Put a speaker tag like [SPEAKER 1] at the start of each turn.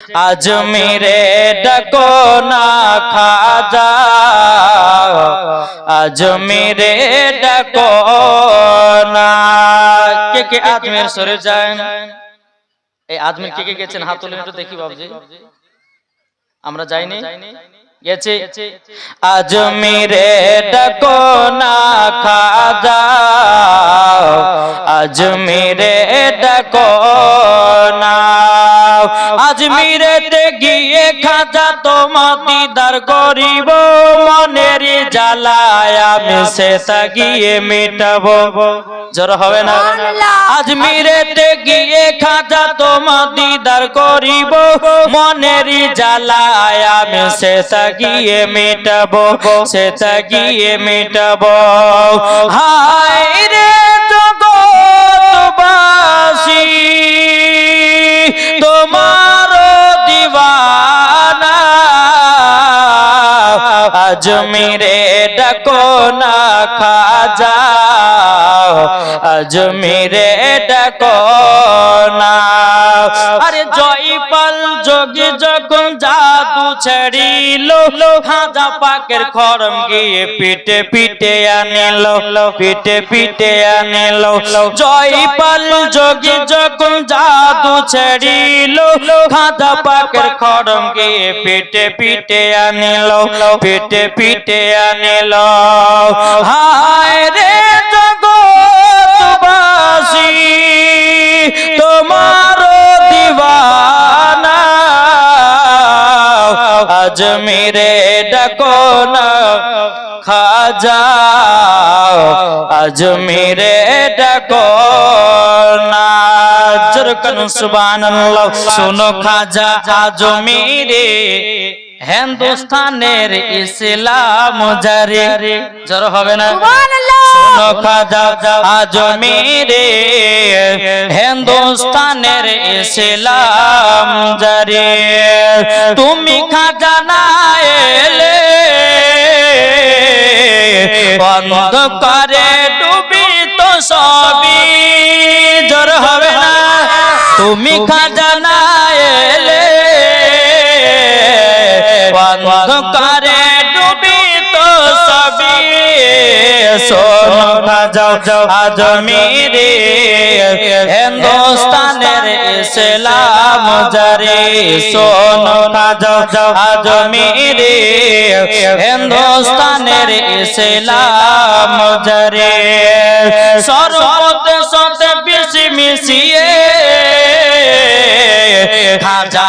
[SPEAKER 1] আজমিরে ডাকো না খাজা, আজমিরে ডাকো না। কে কে আজমির শরীফ যায়? এই আজমির কে কে গেছেন হাত তুলে একটু দেখি বাবজি। আমরা যাইনি, গেছে। আজমিরে ডাকো না খাজা, আজমিরে ডাকো না। আজমিরেতে গিয়ে খাজা তোমার দিদার করিব, মনের জ্বালায় আমি সেটা গিয়ে মেটাবো। জোর হবে না? আজমিরেতে গিয়ে খাজা তোমার দিদার করিব, মনের জ্বালায় আমি সেটা গিয়ে মেটাবো, সেটা গিয়ে মেটাবো। হায় রে জগৎবাসী তোমার দিওয়ানা, আজমিরে ডাকো না খাজা, আজমিরে ডাকো না। আরে জয়পাল যোগী যখন জাদু ছেড়িল, খাজা পাকের খরম গিয়ে পিটে পিটে আনিল, পিটে পিটে আনিল। জয়পাল যোগী যখন জাদু ছেড়িল, খাজা পাকের খরম গিয়ে পিটে পিটে আনিল, পিটে পিটে আনিল। হায় রে জগৎবাসী তোমার দিওয়ানা, আজমিরে ডাকো না খাজা, আজমিরে ডাকো না। জোরকান সুবহানাল্লাহ। শোনো খাজা আজমিরে হিন্দুস্তানের ইসলাম জারি। জোর হবে না? শোনো খাজা আজমিরে হিন্দুস্তানের ইসলাম জারি। তুমি খাজা না এলে অন্ধকারে ডুবি তো সবই। জোর হবে না? তুমি খাজা না এলে অন্ধকারে ডুবি তো সবই। শোনো খাজা আজমিরে হিন্দুস্তানের ইসলাম জারি। শোনো খাজা আজমিরে হিন্দুস্তানের ইসলাম জারি। সর্বতে সতে মিশিয়ে খাজা